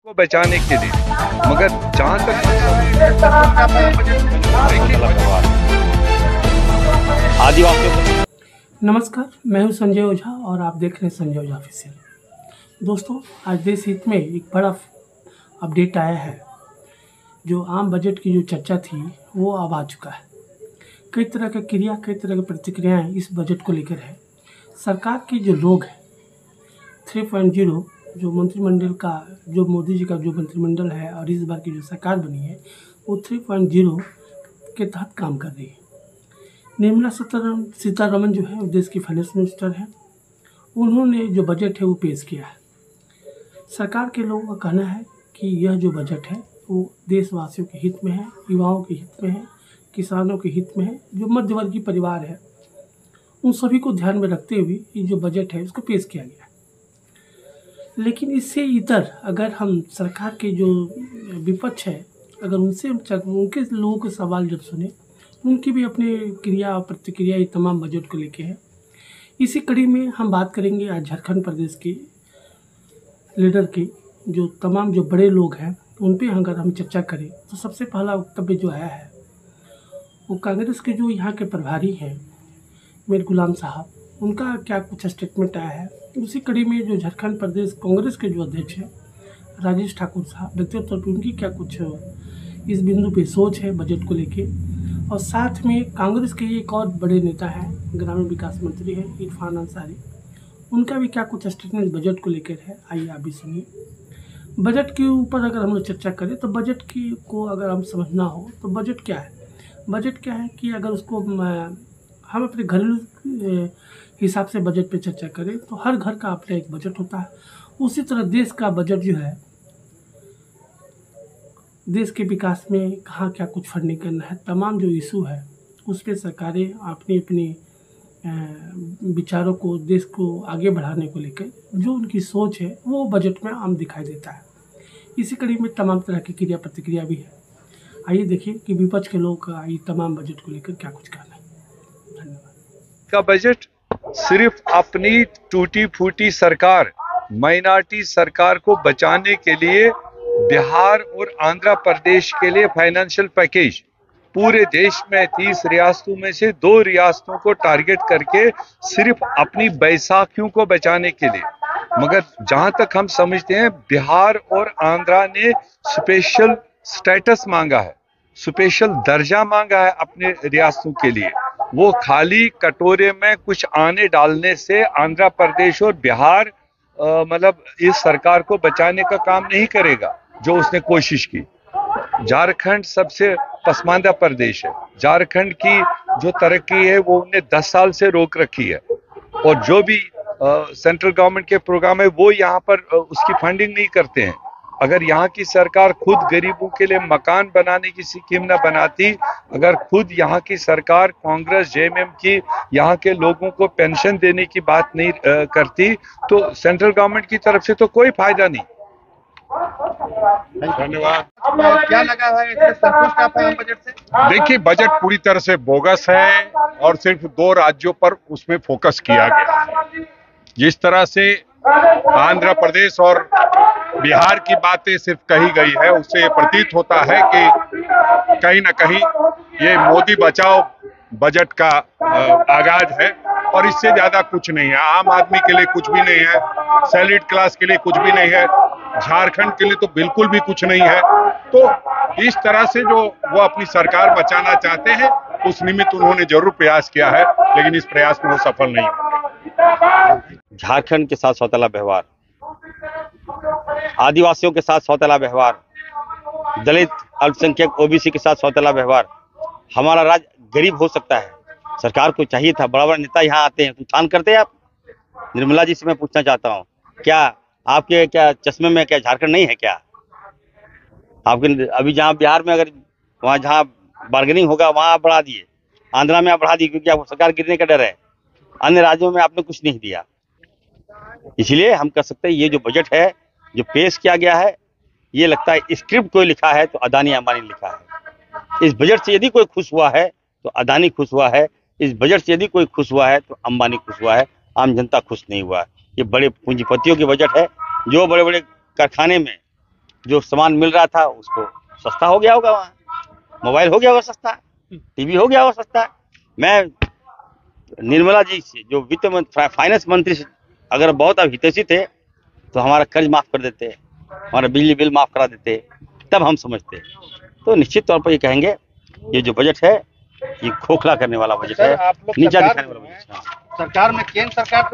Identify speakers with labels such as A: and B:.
A: को बचाने के लिए, मगर जहां तक
B: आदिवासियों। नमस्कार, मैं हूं संजय ओझा और आप देख रहे हैं संजय ओझा ऑफिशियल। दोस्तों, आज देश हित में एक बड़ा अपडेट आया है। जो आम बजट की जो चर्चा थी वो अब आ चुका है। कई तरह की प्रतिक्रियाएं इस बजट को लेकर है। सरकार के जो लोग हैं 3.0 जो मंत्रिमंडल का, जो मोदी जी का जो मंत्रिमंडल है और इस बार की जो सरकार बनी है वो 3.0 के तहत काम कर रही है। निर्मला सीतारमण जो है वो देश की फाइनेंस मिनिस्टर है। उन्होंने जो बजट है वो पेश किया है। सरकार के लोगों का कहना है कि यह जो बजट है वो देशवासियों के हित में है, युवाओं के हित में है, किसानों के हित में है, जो मध्यवर्गीय परिवार है उन सभी को ध्यान में रखते हुए ये जो बजट है उसको पेश किया गया है। लेकिन इससे इतर अगर हम सरकार के जो विपक्ष है अगर उनके लोगों के सवाल जब सुने, उनकी भी अपनी क्रिया और प्रतिक्रिया ये तमाम बजट को लेके है। इसी कड़ी में हम बात करेंगे आज झारखंड प्रदेश के लीडर की, जो तमाम जो बड़े लोग हैं उन पे अगर हम चर्चा करें तो सबसे पहला वक्तव्य जो आया है वो कांग्रेस के जो यहाँ के प्रभारी हैं मीर गुलाम साहब, उनका क्या कुछ स्टेटमेंट आया है। उसी कड़ी में जो झारखंड प्रदेश कांग्रेस के जो अध्यक्ष हैं राजेश ठाकुर साहब, व्यक्तिगत तौर पर उनकी क्या कुछ इस बिंदु पे सोच है बजट को लेके, और साथ में कांग्रेस के एक और बड़े नेता हैं, ग्रामीण विकास मंत्री हैं इरफान अंसारी, उनका भी क्या कुछ स्टेटमेंट बजट को लेकर है। आइए आप भी सुनिए। बजट के ऊपर अगर हम लोग चर्चा करें तो बजट की को अगर हम समझना हो तो बजट क्या है। बजट क्या है कि अगर उसको हम अपने घरेलू हिसाब से बजट पे चर्चा करें तो हर घर का अपना एक बजट होता है। उसी तरह देश का बजट जो है, देश के विकास में कहाँ क्या कुछ फंडिंग करना है, तमाम जो इशू है उस पर सरकारें अपनी अपनी विचारों को, देश को आगे बढ़ाने को लेकर जो उनकी सोच है वो बजट में आम दिखाई देता है। इसी कड़ी में तमाम तरह की क्रिया प्रतिक्रिया भी है। आइए देखिए कि विपक्ष के लोग का ये तमाम बजट को लेकर क्या कुछ कहना है। धन्यवाद।
A: का बजट सिर्फ अपनी टूटी फूटी सरकार, माइनॉरिटी सरकार को बचाने के लिए बिहार और आंध्र प्रदेश के लिए फाइनेंशियल पैकेज पूरे देश में 30 रियासतों में से 2 रियासतों को टारगेट करके सिर्फ अपनी बैसाखियों को बचाने के लिए। मगर जहां तक हम समझते हैं बिहार और आंध्र ने स्पेशल स्टेटस मांगा है, स्पेशल दर्जा मांगा है अपने रियासतों के लिए। वो खाली कटोरे में कुछ आने डालने से आंध्र प्रदेश और बिहार मतलब इस सरकार को बचाने का काम नहीं करेगा जो उसने कोशिश की। झारखंड सबसे पसमानदा प्रदेश है। झारखंड की जो तरक्की है वो उन्हें 10 साल से रोक रखी है, और जो भी सेंट्रल गवर्नमेंट के प्रोग्राम है वो यहाँ पर उसकी फंडिंग नहीं करते हैं। अगर यहाँ की सरकार खुद गरीबों के लिए मकान बनाने की स्कीम न बनाती, अगर खुद यहाँ की सरकार कांग्रेस जेएमएम की यहाँ के लोगों को पेंशन देने की बात नहीं करती, तो सेंट्रल गवर्नमेंट की तरफ से तो कोई फायदा नहीं।
C: धन्यवाद। क्या लगा है, इसमें संतुष्ट आप हैं बजट से? देखिए, बजट पूरी तरह से बोगस है और सिर्फ 2 राज्यों पर उसमें फोकस किया गया है। जिस तरह से आंध्र प्रदेश और बिहार की बातें सिर्फ कही गई है, उससे प्रतीत होता है कि कहीं ना कहीं ये मोदी बचाओ बजट का आगाज है और इससे ज्यादा कुछ नहीं है। आम आदमी के लिए कुछ भी नहीं है, सैलरीड क्लास के लिए कुछ भी नहीं है, झारखंड के लिए तो बिल्कुल भी कुछ नहीं है। तो इस तरह से जो वो अपनी सरकार बचाना चाहते हैं उस निमित्त उन्होंने जरूर प्रयास किया है, लेकिन इस प्रयास में वो सफल नहीं हुए।
D: झारखंड के साथ सौतेला व्यवहार, आदिवासियों के साथ सौतेला व्यवहार, दलित अल्पसंख्यक ओबीसी के साथ सौतेला व्यवहार। हमारा राज्य गरीब हो सकता है, सरकार को चाहिए था, बड़ा बड़ा नेता यहाँ आते हैं, उत्थान करते हैं आप। निर्मला जी से मैं पूछना चाहता हूँ, क्या आपके क्या चश्मे में क्या झारखंड नहीं है क्या? आपके अभी जहाँ बिहार में अगर वहाँ जहाँ बार्गेनिंग होगा वहाँ आप बढ़ा दिए, आंध्रा में आप बढ़ा दिए, क्योंकि आपको सरकार गिरने का डर है। अन्य राज्यों में आपने कुछ नहीं दिया। इसलिए हम कह सकते हैं ये जो बजट है जो पेश किया गया है, ये लगता है स्क्रिप्ट कोई लिखा है तो अदानी अंबानी लिखा है। इस बजट से यदि कोई खुश हुआ है तो अदानी खुश हुआ है, इस बजट से यदि कोई खुश हुआ है तो अंबानी खुश हुआ है, आम जनता खुश नहीं हुआ है। ये बड़े पूंजीपतियों की बजट है जो बड़े बड़े कारखाने में जो सामान मिल रहा था उसको सस्ता हो गया होगा, वहाँ मोबाइल हो गया होगा सस्ता, टीवी हो गया होगा सस्ता। मैं निर्मला जी से, जो वित्त मंत्री फाइनेंस मंत्री से अगर बहुत अब हितैषी थे तो हमारा कर्ज माफ कर देते, हमारा बिजली बिल माफ करा देते, तब हम समझते। तो निश्चित तौर पर ये कहेंगे ये जो बजट है ये खोखला करने वाला बजट है, नीचा दिखाने वाला बजट है।
E: सरकार में केंद्र सरकार